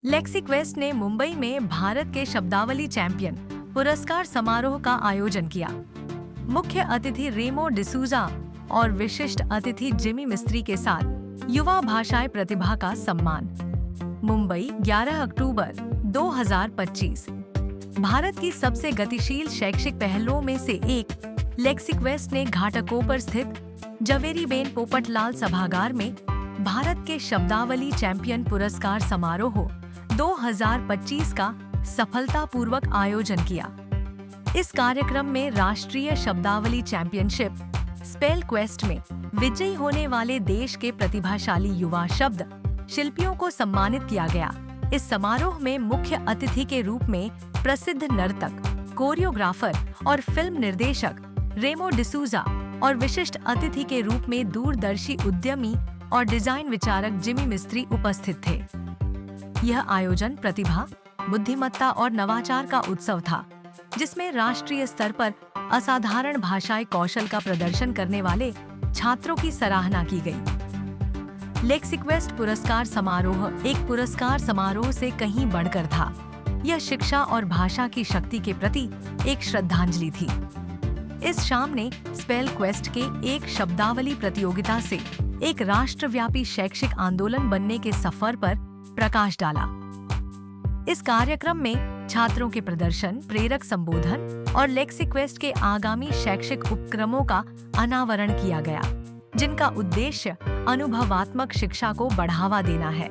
लेक्सिक्वेस्ट ने मुंबई में भारत के शब्दावली चैंपियन पुरस्कार समारोह का आयोजन किया। मुख्य अतिथि रेमो डिसूजा और विशिष्ट अतिथि जिमी मिस्त्री के साथ युवा भाषाई प्रतिभा का सम्मान। मुंबई 11 अक्टूबर 2025। भारत की सबसे गतिशील शैक्षिक पहलों में से एक लेक्सिक्वेस्ट ने घाटकोपर स्थित जवेरीबेन पोपटलाल सभागार में भारत के शब्दावली चैंपियन पुरस्कार समारोह 2025 का सफलतापूर्वक आयोजन किया। इस कार्यक्रम में राष्ट्रीय शब्दावली चैंपियनशिप स्पेल क्वेस्ट में विजयी होने वाले देश के प्रतिभाशाली युवा शब्द शिल्पियों को सम्मानित किया गया। इस समारोह में मुख्य अतिथि के रूप में प्रसिद्ध नर्तक, कोरियोग्राफर और फिल्म निर्देशक रेमो डिसूजा और विशिष्ट अतिथि के रूप में दूरदर्शी उद्यमी और डिजाइन विचारक जिमी मिस्त्री उपस्थित थे। यह आयोजन प्रतिभा, बुद्धिमत्ता और नवाचार का उत्सव था, जिसमें राष्ट्रीय स्तर पर असाधारण भाषाई कौशल का प्रदर्शन करने वाले छात्रों की सराहना की गई। लेक्सिक्वेस्ट पुरस्कार समारोह एक पुरस्कार समारोह से कहीं बढ़कर था। यह शिक्षा और भाषा की शक्ति के प्रति एक श्रद्धांजलि थी। इस शाम ने स्पेल क्वेस्ट के एक शब्दावली प्रतियोगिता से एक राष्ट्रव्यापी शैक्षिक आंदोलन बनने के सफर पर प्रकाश डाला। इस कार्यक्रम में छात्रों के प्रदर्शन, प्रेरक संबोधन और लेक्सिक्वेस्ट के आगामी शैक्षिक उपक्रमों का अनावरण किया गया, जिनका उद्देश्य अनुभवात्मक शिक्षा को बढ़ावा देना है।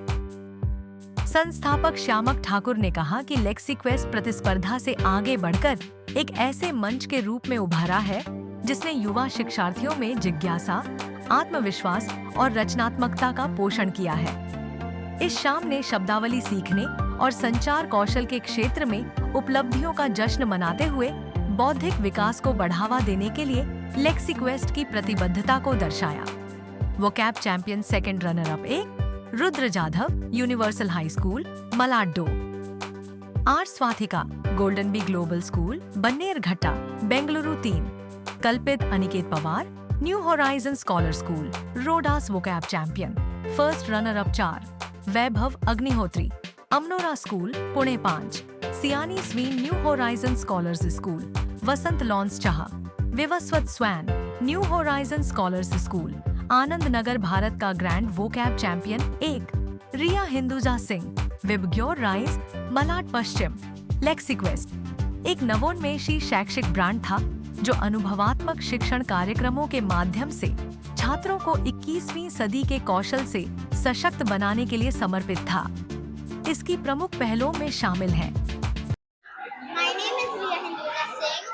संस्थापक श्यामक ठाकुर ने कहा कि लेक्सिक्वेस्ट प्रतिस्पर्धा से आगे बढ़कर एक ऐसे मंच के रूप में उभारा है जिसने युवा शिक्षार्थियों में जिज्ञासा, आत्मविश्वास और रचनात्मकता का पोषण किया है। इस शाम ने शब्दावली सीखने और संचार कौशल के क्षेत्र में उपलब्धियों का जश्न मनाते हुए बौद्धिक विकास को बढ़ावा देने के लिए लेक्सिक्वेस्ट की प्रतिबद्धता को दर्शाया। Vocab champion second runner up एक Rudra Jadhav, universal high school, Malad 2। R Swathika, golden bee global school, Bannerghatta, Bengaluru 3। Kalpit Aniket Pawar, new horizon scholar school, Rodas vocab champion, first runner up 4। Vaibhav Agnihotri, Amanora school, Pune 5। Siyani Swain, new horizon scholars school, Vasant lawns चाह। Vivaswat Swain, new horizon scholars school, Anand Nagar Bharat का grand vocab champion 1। रिया Hinduja Singh, VIBGYOR rise, Malad पश्चिम। लेक्सिक्वेस्ट एक नवोन्मेषी शैक्षिक brand था जो अनुभवात्मक शिक्षण कार्यक्रमों के माध्यम से छात्रों को 21वीं सदी के कौशल से सशक्त बनाने के लिए समर्पित था। इसकी प्रमुख पहलों में शामिल हैं। My name is Riya Hinduja Singh.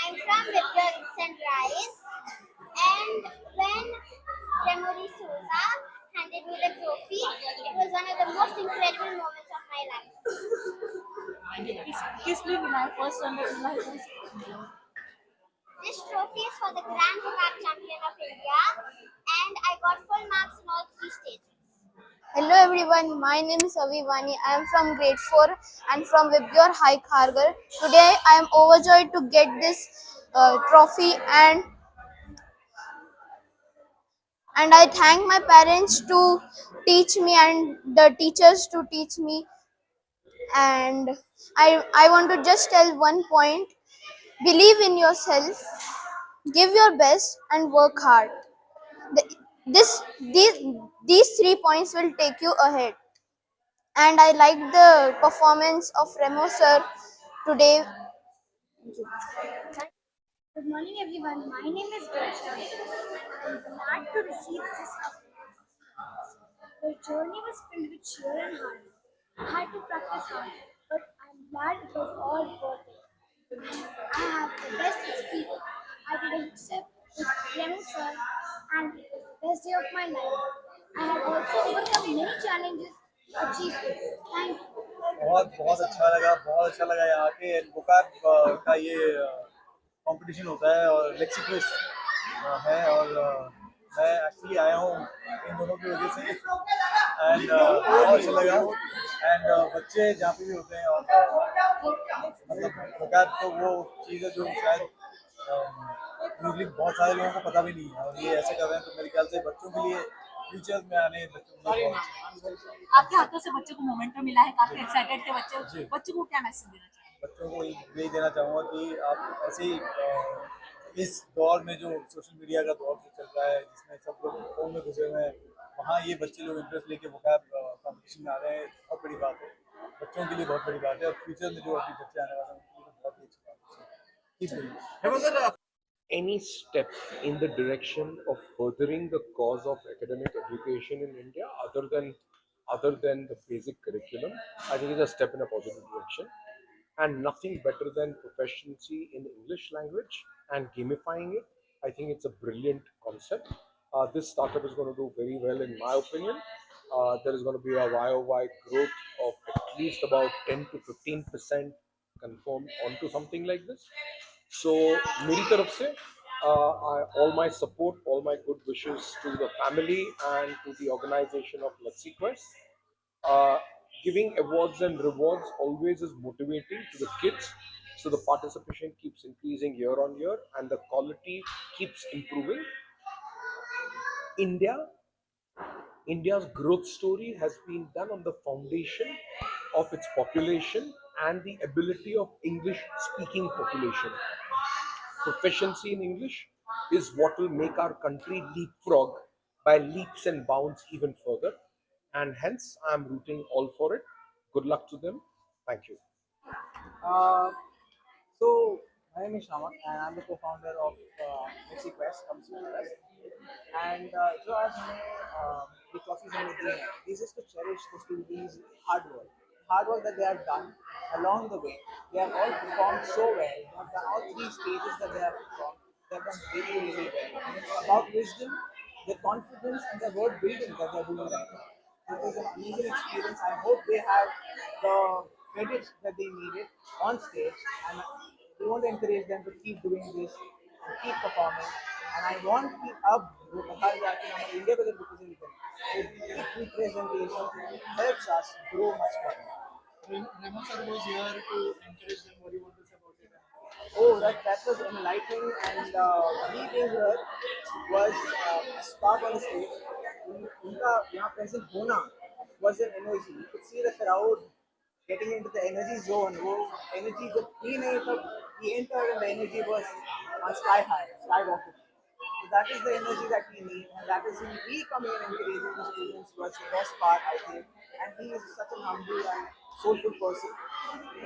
I'm from Vibgyor Rise, and when Remo D'Souza handed me the trophy, it was one of the most incredible moments of my life. किस लिए मिला है first runner? This trophy is for the Grand Vocab Champion of India, and I got full marks in all 3 stages. Hello everyone, my name is Avivani. I am from grade 4 and from Vibgyor High Khargar. Today I am overjoyed to get this trophy and I thank my parents to teach me and the teachers to teach me. And I want to just tell one point: believe in yourself, give your best and work hard. These 3 points will take you ahead. And I liked the performance of Remo sir today. Good morning, everyone. My name is Gersha. I am glad to receive this award. The journey was filled with cheer and heart. I had to practice hard, but I'm glad it was all worth it. I have the best experience. I did a step with Remo sir, and it was the best day of my life. I have also overcome many challenges to achieve this. Thank you. बहुत अच्छा लगा यहाँ के vocab का ये competition होता है और लेक्सिक्वेस्ट है और मैं एक्चुअली आया हूँ इन दोनों की वजह से एंड बहुत अच्छा लगा एंड बच्चे जहाँ पे भी होते हैं और मतलब वोकैब तो वो चीज़ है जो शायद यूजली बहुत सारे लोगों को पता भी नहीं है और ये ऐसे कर रहे हैं तो मेरे ख्याल से बच्चों के लिए फ्यूचर में आने बच्चों को Sorry, बहुत ma'am. अच्छा है। I'm very sorry. आपके हाथों से बच्चे को मोमेंटो मिला है, काफी एक्साइटेड थे बच्चे। जी। बच्चों को क्या मैसेज देना चाहिए? बच्चों को यही देना चाहूँगा कि आप ऐसे ही इस दौर में जो सोशल मीडिया का दौर जो चल रहा है जिसमें सब लोग फोन में घुसे हुए हैं, वहाँ ये बच्चे लोग इंटरेस्ट लेके वोकैब कंपटीशन में आ रहे हैं, बहुत बड़ी बात है। बच्चों के लिए बहुत बड़ी बात है और फ्यूचर में जो अभी बच्चे आने वाले हैं उनके लिए तो बहुत ही अच्छी बात है। Keep doing it. Any step in the direction of furthering the cause of academic education in India other than the basic curriculum, I think is a step in a positive direction. And nothing better than proficiency in English language and gamifying it. I think it's a brilliant concept. This startup is going to do very well, in my opinion. There is going to be a YOY growth of at least about 10 to 15% confirmed onto something like this. So, मेरी तरफ से all my support, all my good wishes to the family and to the organization of LexiQuest. Uh, Giving awards and rewards always is motivating to the kids, so the participation keeps increasing year on year and the quality keeps improving. India India's growth story has been done on the foundation of its population and the ability of English speaking population. Proficiency in English is what will make our country leapfrog by leaps and bounds even further. And hence, I'm rooting all for it. Good luck to them. Thank you. Uh, so my name is Shamak and I'm the co-founder of LexiQuest, comes with us. And जो आज हमें ये trophies हमें दी हैं, this is to cherish the students' hard work that they have done along the way. They have all performed so well. They have done all three stages that they have performed. They have done really, really well. And it's about wisdom, their confidence, and their word building that they're doing right now. It was an amazing experience. I hope they have the credit that they needed on stage, and we want to encourage them to keep doing this and keep performing. And I want कि अब वो बाहर जाके हमारे India को जब represent करें, so representation helps us grow much better. Remo sir was here to encourage them. What do you want to say about it? Oh, that was enlightening, and me being here was a spark on the stage. उनका यहाँ present होना was an energy. You could see the crowd getting into the energy zone. वो energy जब थी नहीं तब we entered and the energy was on sky high, skyrocketing. So that is the energy that we need, and that is when we come here encouraging the students was the best part, I think. And he is such a humble and soulful person.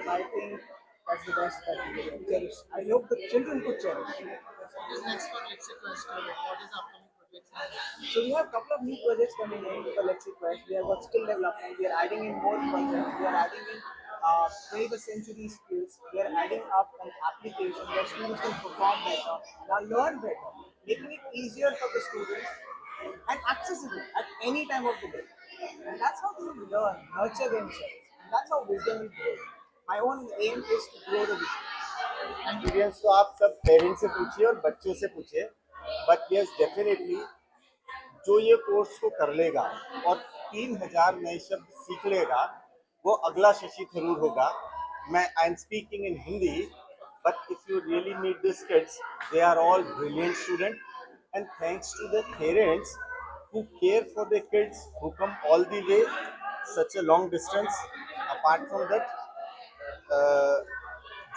So I think that's the best that we can cherish. I hope the children could cherish. What is next for LexiQuest? What is the upcoming projects? So we have a couple of new projects coming in for LexiQuest. We have got skill development. We are adding in more projects. We are adding in 21st century skills. We are adding up an application where students can perform better, now learn better, making it easier for the students and accessible at any time of the day. And that's how they will learn, nurture themselves. And that's how wisdom will grow. My own aim is to grow the wisdom. Experience तो आप सब parents से पूछिए और बच्चों से पूछिए, but yes definitely जो ये कोर्स को कर लेगा और 3000 नए शब्द सीख लेगा वो अगला शशि थरूर होगा. मैं I am speaking in Hindi, but if you really meet this kids they are all brilliant student and thanks to the parents who care for their kids, who come all the way such a long distance. Apart from that,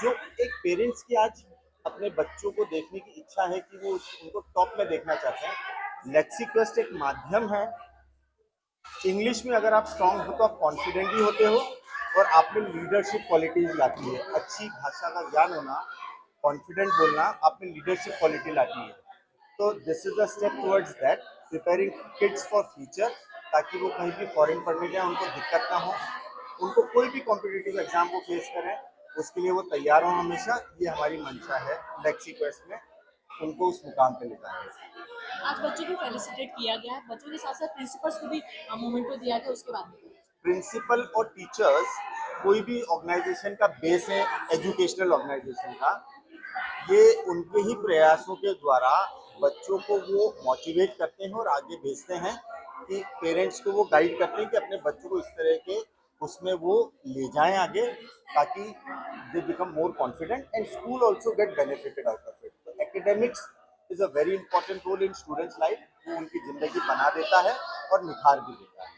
जो एक parents की आज अपने बच्चों को देखने की इच्छा है कि वो उनको टॉप में देखना चाहते हैं, लेक्सिक्वेस्ट एक माध्यम है. इंग्लिश में अगर आप स्ट्रांग हो तो आप कॉन्फिडेंट भी होते हो और आप में लीडरशिप क्वालिटीज लाती है. अच्छी भाषा का ज्ञान होना, कॉन्फिडेंट बोलना आप में लीडरशिप क्वालिटी लाती है. तो this is a step towards that, preparing kids for future, ताकि वो कहीं भी फॉरेन पढ़ने जाए उनको दिक्कत ना हो, उनको कोई भी कॉम्पिटिटिव एग्जाम को फेस करें उसके लिए वो तैयार हो हमेशा. ये हमारी मंशा है लेक्सिक्वेस्ट में, उनको उस मुकाम पे ले जाना. आज बच्चों को फेलिसिटेट किया गया है, बच्चों के साथ साथ प्रिंसिपल्स को भी मोमेंटो दिया गया, उसके बाद में प्रिंसिपल और टीचर्स कोई भी ऑर्गेनाइजेशन का बेस है, एजुकेशनल ऑर्गेनाइजेशन का. ये उनके ही प्रयासों के द्वारा बच्चों को वो मोटिवेट करते हैं और आगे भेजते हैं कि पेरेंट्स को वो गाइड करते हैं कि अपने बच्चों को इस तरह के उसमें वो ले जाएं आगे, ताकि they become more confident and school also get benefited out of it. Academics is a very important role in students life. उनकी ज़िंदगी बना देता है और निखार भी देता है।